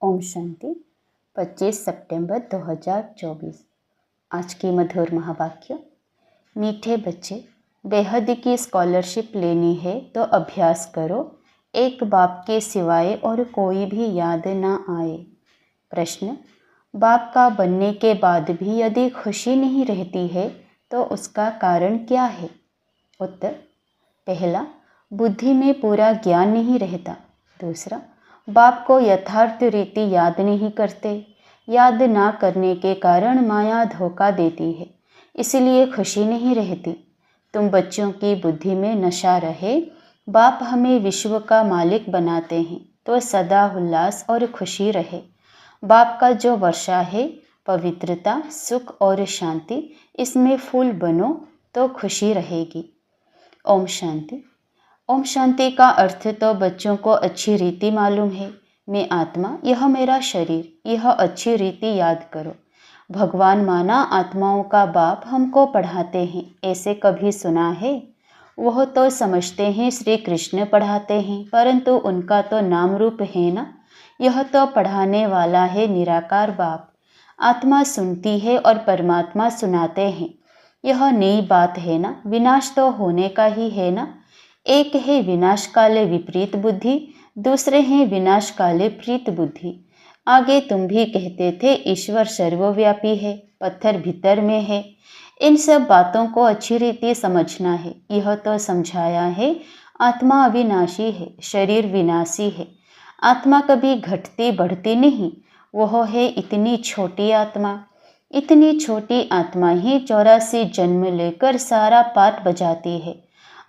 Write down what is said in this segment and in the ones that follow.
ओम शांति। 25 सितंबर 2024। आज की मधुर महावाक्य। मीठे बच्चे, बेहद की स्कॉलरशिप लेनी है तो अभ्यास करो, एक बाप के सिवाय और कोई भी याद ना आए। प्रश्न: बाप का बनने के बाद भी यदि खुशी नहीं रहती है तो उसका कारण क्या है? उत्तर: पहला, बुद्धि में पूरा ज्ञान नहीं रहता। दूसरा, बाप को यथार्थ रीति याद नहीं करते। याद ना करने के कारण माया धोखा देती है, इसलिए खुशी नहीं रहती। तुम बच्चों की बुद्धि में नशा रहे, बाप हमें विश्व का मालिक बनाते हैं तो सदा उल्लास और खुशी रहे। बाप का जो वर्षा है, पवित्रता, सुख और शांति, इसमें फूल बनो तो खुशी रहेगी। ओम शांति। ओम शांति का अर्थ तो बच्चों को अच्छी रीति मालूम है। मैं आत्मा, यह मेरा शरीर, यह अच्छी रीति याद करो। भगवान माना आत्माओं का बाप हमको पढ़ाते हैं, ऐसे कभी सुना है? वह तो समझते हैं श्री कृष्ण पढ़ाते हैं, परंतु उनका तो नाम रूप है ना। यह तो पढ़ाने वाला है निराकार बाप। आत्मा सुनती है और परमात्मा सुनाते हैं। यह नई बात है ना। विनाश तो होने का ही है ना। एक है विनाश काले विपरीत बुद्धि, दूसरे हैं विनाश काले प्रीत बुद्धि। आगे तुम भी कहते थे ईश्वर सर्वव्यापी है, पत्थर भीतर में है। इन सब बातों को अच्छी रीति समझना है। यह तो समझाया है आत्मा अविनाशी है, शरीर विनाशी है। आत्मा कभी घटती बढ़ती नहीं। वह है इतनी छोटी आत्मा। इतनी छोटी आत्मा ही 84 जन्म लेकर सारा पाठ बजाती है।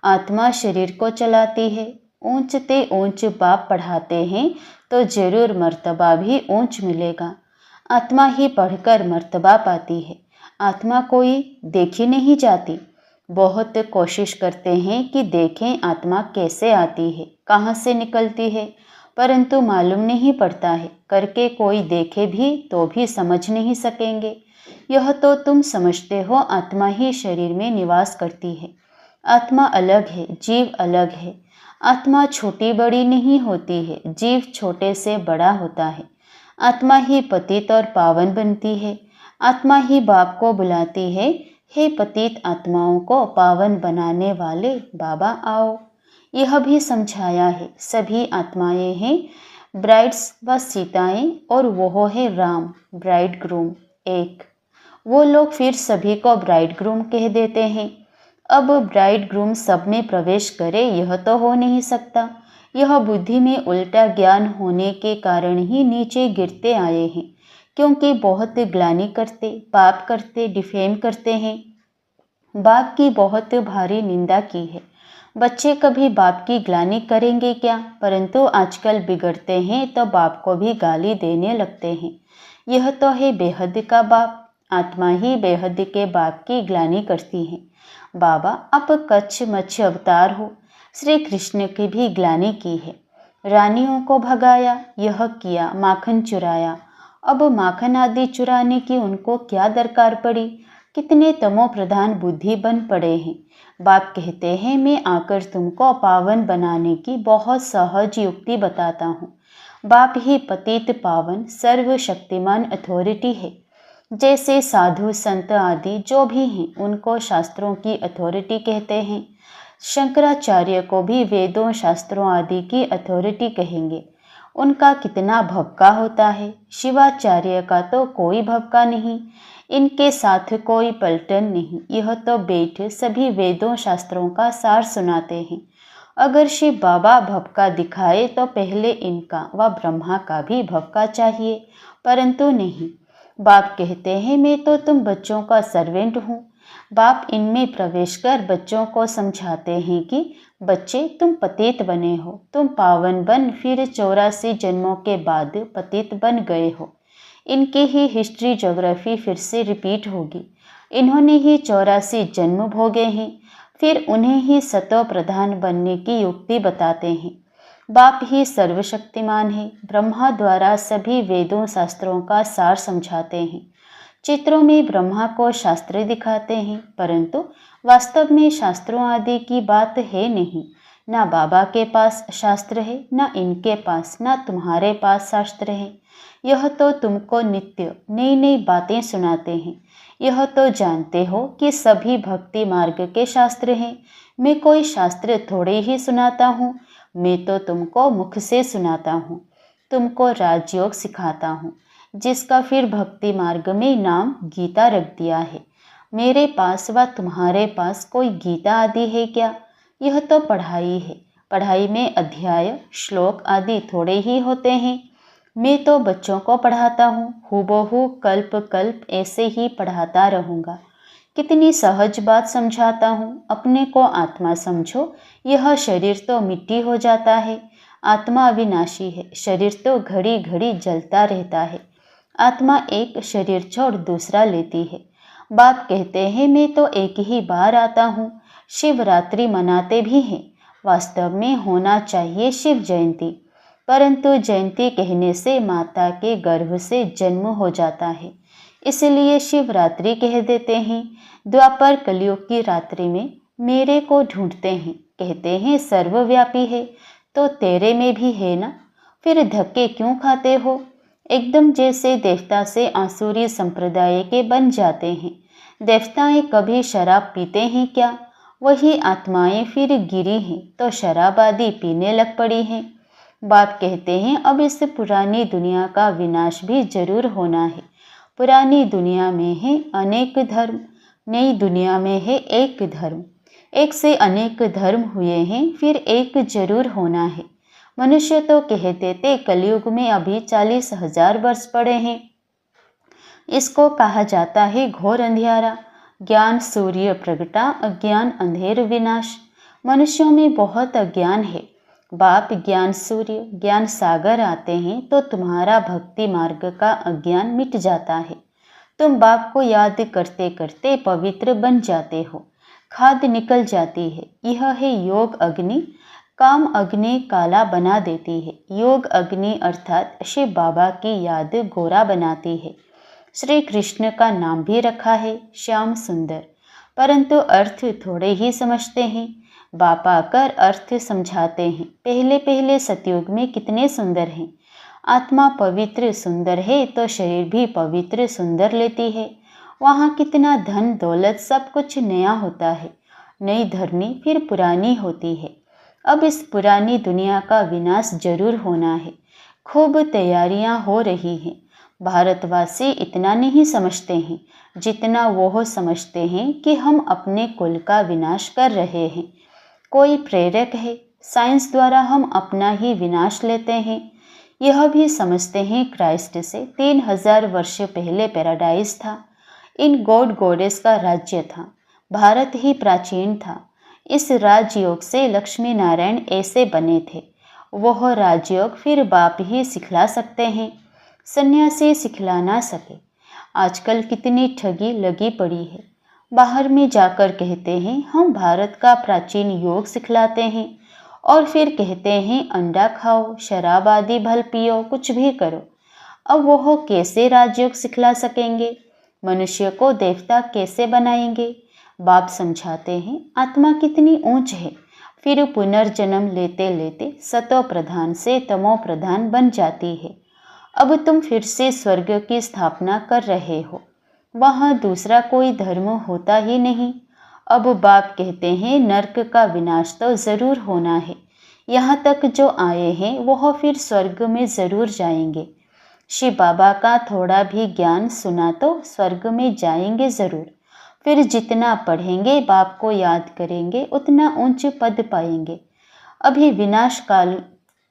आत्मा शरीर को चलाती है। ऊंचते ऊंच बाप पढ़ाते हैं तो जरूर मर्तबा भी ऊंच मिलेगा। आत्मा ही पढ़कर मर्तबा पाती है। आत्मा कोई देखी नहीं जाती। बहुत कोशिश करते हैं कि देखें आत्मा कैसे आती है, कहाँ से निकलती है, परंतु मालूम नहीं पड़ता है। करके कोई देखे भी तो भी समझ नहीं सकेंगे। यह तो तुम समझते हो, आत्मा ही शरीर में निवास करती है। आत्मा अलग है, जीव अलग है। आत्मा छोटी बड़ी नहीं होती है, जीव छोटे से बड़ा होता है। आत्मा ही पतित और पावन बनती है। आत्मा ही बाप को बुलाती है, हे पतित आत्माओं को पावन बनाने वाले बाबा आओ। यह भी समझाया है सभी आत्माएं हैं ब्राइड्स व सीताएं, और वो है राम ब्राइड ग्रूम एक। वो लोग फिर सभी को ब्राइड ग्रूम कह देते हैं। अब ब्राइड ग्रूम सब में प्रवेश करे, यह तो हो नहीं सकता। यह बुद्धि में उल्टा ज्ञान होने के कारण ही नीचे गिरते आए हैं, क्योंकि बहुत ग्लानि करते, पाप करते, डिफेम करते हैं। बाप की बहुत भारी निंदा की है। बच्चे कभी बाप की ग्लानि करेंगे क्या? परंतु आजकल बिगड़ते हैं तो बाप को भी गाली देने लगते हैं। यह तो है बेहद का बाप। आत्मा ही बेहद के बाप की ग्लानि करती है। बाबा आप कच्छ मच्छ अवतार हो। श्री कृष्ण की भी ग्लानि की है। रानियों को भगाया, यह किया, माखन चुराया। अब माखन आदि चुराने की उनको क्या दरकार पड़ी? कितने तमो प्रधान बुद्धि बन पड़े हैं। बाप कहते हैं मैं आकर तुमको पावन बनाने की बहुत सहज युक्ति बताता हूँ। बाप ही पतित पावन सर्वशक्तिमान अथॉरिटी है। जैसे साधु संत आदि जो भी हैं उनको शास्त्रों की अथॉरिटी कहते हैं। शंकराचार्य को भी वेदों शास्त्रों आदि की अथॉरिटी कहेंगे। उनका कितना भक्का होता है। शिवाचार्य का तो कोई भक्का नहीं, इनके साथ कोई पलटन नहीं। यह तो बैठ सभी वेदों शास्त्रों का सार सुनाते हैं। अगर शिव बाबा भक्का दिखाए तो पहले इनका व ब्रह्मा का भी भक्का चाहिए, परंतु नहीं। बाप कहते हैं मैं तो तुम बच्चों का सर्वेंट हूँ। बाप इनमें प्रवेश कर बच्चों को समझाते हैं कि बच्चे तुम पतित बने हो, तुम पावन बन फिर 84 जन्मों के बाद पतित बन गए हो। इनकी ही हिस्ट्री ज्योग्राफी फिर से रिपीट होगी। इन्होंने ही 84 जन्म भोगे हैं, फिर उन्हें ही सतो प्रधान बनने की युक्ति बताते हैं। बाप ही सर्वशक्तिमान है। ब्रह्मा द्वारा सभी वेदों शास्त्रों का सार समझाते हैं। चित्रों में ब्रह्मा को शास्त्र दिखाते हैं, परंतु वास्तव में शास्त्रों आदि की बात है नहीं। ना बाबा के पास शास्त्र है, ना इनके पास, ना तुम्हारे पास शास्त्र है। यह तो तुमको नित्य नई नई बातें सुनाते हैं। यह तो जानते हो कि सभी भक्ति मार्ग के शास्त्र हैं। मैं कोई शास्त्र थोड़े ही सुनाता हूँ, मैं तो तुमको मुख से सुनाता हूँ, तुमको राजयोग सिखाता हूँ, जिसका फिर भक्ति मार्ग में नाम गीता रख दिया है। मेरे पास व तुम्हारे पास कोई गीता आदि है क्या? यह तो पढ़ाई है। पढ़ाई में अध्याय, श्लोक आदि थोड़े ही होते हैं। मैं तो बच्चों को पढ़ाता हूँ, हूबहू कल्प कल्प ऐसे ही पढ़ाता रहूँगा। कितनी सहज बात समझाता हूँ। अपने को आत्मा समझो। यह शरीर तो मिट्टी हो जाता है। आत्मा अविनाशी है। शरीर तो घड़ी घड़ी जलता रहता है। आत्मा एक शरीर छोड़ दूसरा लेती है। बाप कहते हैं मैं तो एक ही बार आता हूँ। शिवरात्रि मनाते भी हैं। वास्तव में होना चाहिए शिव जयंती, परंतु जयंती कहने से माता के गर्भ से जन्म हो जाता है, इसलिए शिवरात्रि कह देते हैं। द्वापर कलयुग की रात्रि में मेरे को ढूंढते हैं, कहते हैं सर्वव्यापी है, तो तेरे में भी है ना, फिर धक्के क्यों खाते हो? एकदम जैसे देवता से आसुरी संप्रदाय के बन जाते हैं। देवताएं कभी शराब पीते हैं क्या? वही आत्माएं फिर गिरी हैं तो शराब आदि पीने लग पड़ी हैं। बाप कहते हैं अब इस पुरानी दुनिया का विनाश भी जरूर होना है। पुरानी दुनिया में है अनेक धर्म, नई दुनिया में है एक धर्म। एक से अनेक धर्म हुए हैं, फिर एक जरूर होना है। मनुष्य तो कह देते कलयुग में अभी 40,000 वर्ष पड़े हैं। इसको कहा जाता है घोर अंधियारा। ज्ञान सूर्य प्रगटा, अज्ञान अंधेर विनाश। मनुष्यों में बहुत अज्ञान है। बाप ज्ञान सूर्य, ज्ञान सागर आते हैं तो तुम्हारा भक्ति मार्ग का अज्ञान मिट जाता है। तुम बाप को याद करते करते पवित्र बन जाते हो। खाद निकल जाती है। यह है योग अग्नि। काम अग्नि काला बना देती है। योग अग्नि अर्थात शिव बाबा की याद गोरा बनाती है। श्री कृष्ण का नाम भी रखा है श्याम सुंदर, परंतु अर्थ थोड़े ही समझते हैं। बाप आकर अर्थ समझाते हैं। पहले पहले सतयुग में कितने सुंदर हैं। आत्मा पवित्र सुंदर है तो शरीर भी पवित्र सुंदर लेती है। वहाँ कितना धन दौलत सब कुछ नया होता है। नई धरनी फिर पुरानी होती है। अब इस पुरानी दुनिया का विनाश जरूर होना है। खूब तैयारियां हो रही हैं। भारतवासी इतना नहीं समझते हैं जितना वो समझते हैं कि हम अपने कुल का विनाश कर रहे हैं। कोई प्रेरक है, साइंस द्वारा हम अपना ही विनाश लेते हैं। यह भी समझते हैं क्राइस्ट से 3000 वर्ष पहले पैराडाइज था। इन गॉड गॉडेस का राज्य था। भारत ही प्राचीन था। इस राजयोग से लक्ष्मी नारायण ऐसे बने थे। वह राजयोग फिर बाप ही सिखला सकते हैं, सन्यासी सिखला ना सके। आजकल कितनी ठगी लगी पड़ी है। बाहर में जाकर कहते हैं हम भारत का प्राचीन योग सिखलाते हैं और फिर कहते हैं अंडा खाओ, शराब आदि भल पियो, कुछ भी करो। अब वो कैसे राजयोग सिखला सकेंगे? मनुष्य को देवता कैसे बनाएंगे? बाप समझाते हैं आत्मा कितनी ऊंच है, फिर पुनर्जन्म लेते लेते सतो प्रधान से तमो प्रधान बन जाती है। अब तुम फिर से स्वर्ग की स्थापना कर रहे हो। वहाँ दूसरा कोई धर्म होता ही नहीं। अब बाप कहते हैं नरक का विनाश तो जरूर होना है। यहाँ तक जो आए हैं वह फिर स्वर्ग में जरूर जाएंगे। शिव बाबा का थोड़ा भी ज्ञान सुना तो स्वर्ग में जाएंगे जरूर। फिर जितना पढ़ेंगे, बाप को याद करेंगे, उतना ऊंच पद पाएंगे। अभी विनाश काल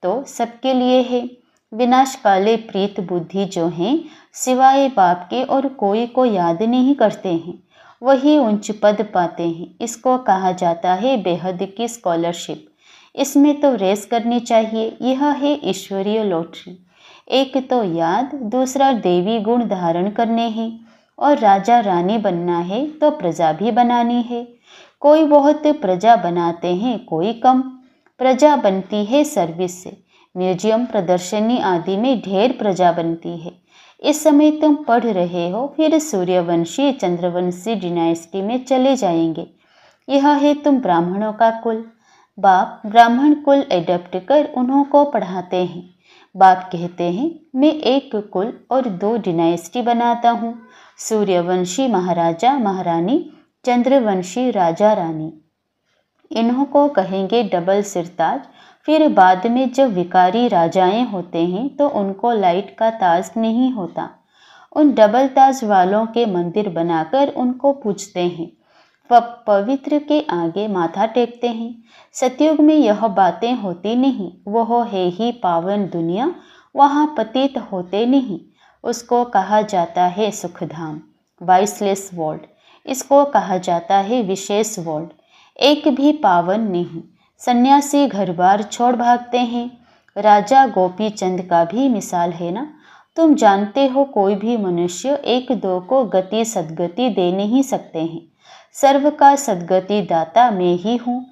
तो सबके लिए है। विनाश काले प्रीत बुद्धि जो हैं सिवाय बाप के और कोई को याद नहीं करते हैं, वही उच्च पद पाते हैं। इसको कहा जाता है बेहद की स्कॉलरशिप। इसमें तो रेस करनी चाहिए। यह है ईश्वरीय लॉटरी। एक तो याद, दूसरा देवी गुण धारण करने हैं और राजा रानी बनना है तो प्रजा भी बनानी है। कोई बहुत प्रजा बनाते हैं, कोई कम। प्रजा बनती है सर्विस से। म्यूजियम, प्रदर्शनी आदि में ढेर प्रजा बनती है। इस समय तुम पढ़ रहे हो, फिर सूर्यवंशी चंद्रवंशी डिनाइस्टी में चले जाएंगे। यह है तुम ब्राह्मणों का कुल। बाप ब्राह्मण कुल एडप्ट कर उन्हों को पढ़ाते हैं। बाप कहते हैं मैं एक कुल और 2 डिनाइस्टी बनाता हूँ, सूर्यवंशी महाराजा महारानी, चंद्रवंशी राजा रानी। इन्हों को कहेंगे डबल सिरताज। फिर बाद में जब विकारी राजाएं होते हैं तो उनको लाइट का ताज नहीं होता। उन डबल ताज वालों के मंदिर बनाकर उनको पूजते हैं, पवित्र के आगे माथा टेकते हैं। सतयुग में यह बातें होती नहीं, वो है ही पावन दुनिया, वहाँ पतित होते नहीं। उसको कहा जाता है सुखधाम, वाइसलेस वर्ल्ड। इसको कहा जाता है विशेष वर्ल्ड, एक भी पावन नहीं। सन्यासी घर बार छोड़ भागते हैं। राजा गोपी चंद का भी मिसाल है ना। तुम जानते हो कोई भी मनुष्य 1-2 को गति सद्गति दे नहीं सकते हैं। सर्व का सद्गति दाता मैं ही हूँ।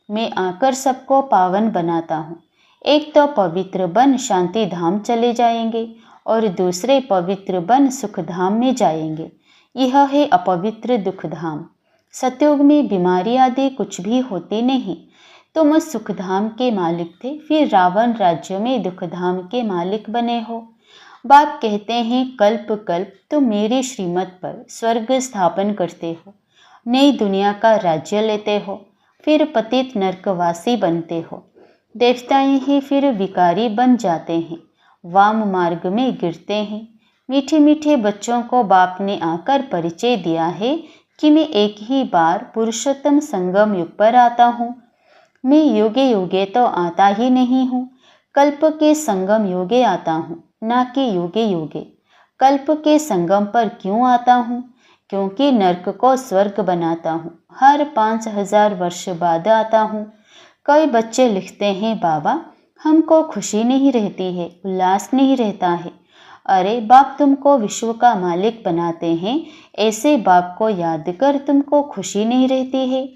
मैं आकर सबको पावन बनाता हूँ। एक तो पवित्र बन शांति धाम चले जाएंगे और दूसरे पवित्र बन सुख धाम में जाएंगे। यह है अपवित्र दुख धाम। सतयुग में बीमारी आदि कुछ भी होती नहीं। तुम उस सुखधाम के मालिक थे, फिर रावण राज्य में दुखधाम के मालिक बने हो। बाप कहते हैं कल्प कल्प तुम मेरी श्रीमत पर स्वर्ग स्थापन करते हो, नई दुनिया का राज्य लेते हो, फिर पतित नरकवासी बनते हो। देवताएं ही फिर विकारी बन जाते हैं, वाम मार्ग में गिरते हैं। मीठे मीठे बच्चों को बाप ने आकर परिचय दिया है कि मैं एक ही बार पुरुषोत्तम संगम युग पर आता हूँ। मैं युगे युगे तो आता ही नहीं हूँ, कल्प के संगम युगे आता हूँ, ना कि युगे युगे। कल्प के संगम पर क्यों आता हूँ? क्योंकि नरक को स्वर्ग बनाता हूँ। हर 5000 वर्ष बाद आता हूँ। कई बच्चे लिखते हैं बाबा हमको खुशी नहीं रहती है, उल्लास नहीं रहता है। अरे बाप तुमको विश्व का मालिक बनाते हैं, ऐसे बाप को याद कर तुमको खुशी नहीं रहती है।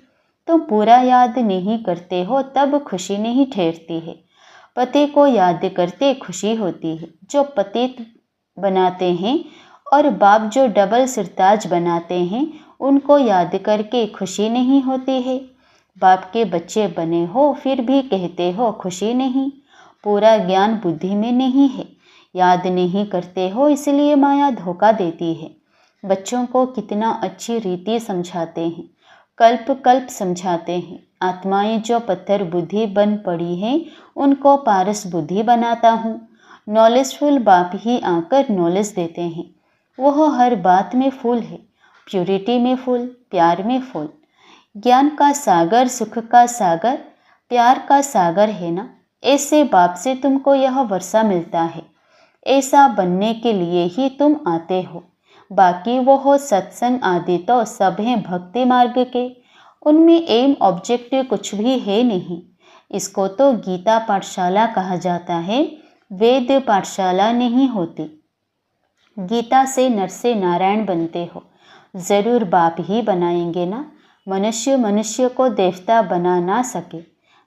तुम पूरा याद नहीं करते हो तब खुशी नहीं ठहरती है। पति को याद करते खुशी होती है। जो पतित बनाते हैं और बाप जो डबल सिरताज बनाते हैं उनको याद करके खुशी नहीं होती है। बाप के बच्चे बने हो फिर भी कहते हो खुशी नहीं। पूरा ज्ञान बुद्धि में नहीं है, याद नहीं करते हो इसलिए माया धोखा देती है। बच्चों को कितना अच्छी रीति समझाते हैं, कल्प कल्प समझाते हैं। आत्माएं जो पत्थर बुद्धि बन पड़ी हैं उनको पारस बुद्धि बनाता हूँ। नॉलेजफुल बाप ही आकर नॉलेज देते हैं। वह हर बात में फूल है, प्यूरिटी में फूल, प्यार में फूल। ज्ञान का सागर, सुख का सागर, प्यार का सागर है ना। ऐसे बाप से तुमको यह वर्षा मिलता है। ऐसा बनने के लिए ही तुम आते हो। बाकी वो हो सत्संग आदि तो सब हैं भक्ति मार्ग के, उनमें एम ऑब्जेक्टिव कुछ भी है नहीं। इसको तो गीता पाठशाला कहा जाता है, वेद पाठशाला नहीं होती। गीता से नर से नारायण बनते हो, ज़रूर बाप ही बनाएंगे ना। मनुष्य मनुष्य को देवता बना ना सके।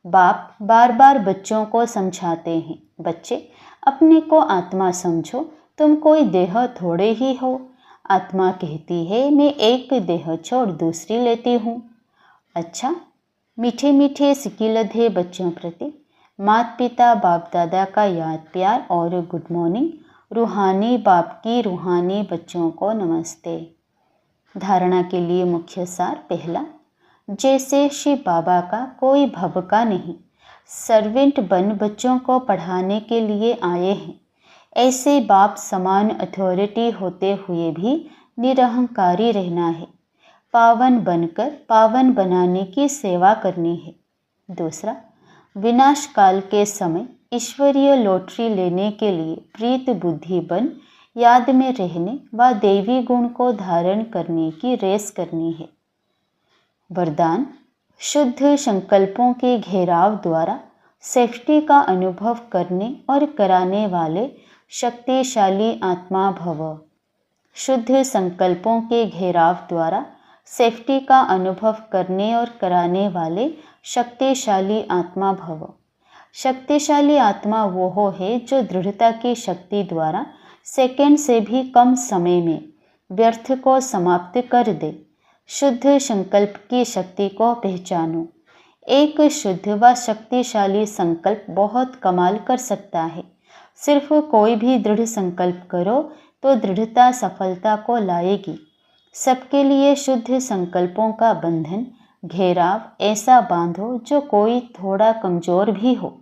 बाप बार बार बच्चों को समझाते हैं, बच्चे अपने को आत्मा समझो, तुम कोई देह थोड़े ही हो। आत्मा कहती है मैं एक देह छोड़ दूसरी लेती हूँ। अच्छा, मीठे मीठे सिकिलधे बच्चों प्रति माता पिता बाप दादा का याद प्यार और गुड मॉर्निंग। रूहानी बाप की रूहानी बच्चों को नमस्ते। धारणा के लिए मुख्य सार। पहला, जैसे शिव बाबा का कोई भव का नहीं, सर्वेंट बन बच्चों को पढ़ाने के लिए आए हैं। ऐसे बाप समान अथॉरिटी होते हुए भी निरहंकारी रहना है। पावन बनकर पावन बनाने की सेवा करनी है। दूसरा, विनाश काल के समय ईश्वरीय लॉटरी लेने के लिए प्रीत बुद्धि बन याद में रहने व देवी गुण को धारण करने की रेस करनी है। वरदान, शुद्ध संकल्पों के घेराव द्वारा सेफ्टी का अनुभव करने और कराने वाले शक्तिशाली आत्मा भव। शुद्ध संकल्पों के घेराव द्वारा सेफ्टी का अनुभव करने और कराने वाले शक्तिशाली आत्मा भव। शक्तिशाली आत्मा वो है जो दृढ़ता की शक्ति द्वारा सेकंड से भी कम समय में व्यर्थ को समाप्त कर दे। शुद्ध संकल्प की शक्ति को पहचानो। एक शुद्ध व शक्तिशाली संकल्प बहुत कमाल कर सकता है। सिर्फ कोई भी दृढ़ संकल्प करो तो दृढ़ता सफलता को लाएगी। सबके लिए शुद्ध संकल्पों का बंधन घेराव ऐसा बांधो जो कोई थोड़ा कमजोर भी हो,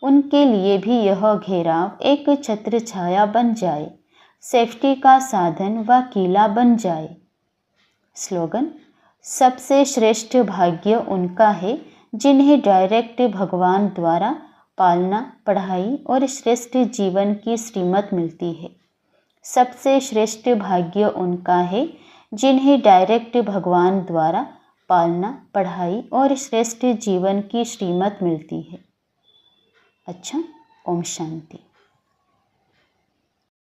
उनके लिए भी यह घेराव एक छत्र छाया बन जाए, सेफ्टी का साधन व किला बन जाए। स्लोगन: सबसे श्रेष्ठ भाग्य उनका है जिन्हें डायरेक्ट भगवान द्वारा पालना, पढ़ाई और श्रेष्ठ जीवन की श्रीमत मिलती है। सबसे श्रेष्ठ भाग्य उनका है जिन्हें डायरेक्ट भगवान द्वारा पालना, पढ़ाई और श्रेष्ठ जीवन की श्रीमत मिलती है। अच्छा, ओम शांति।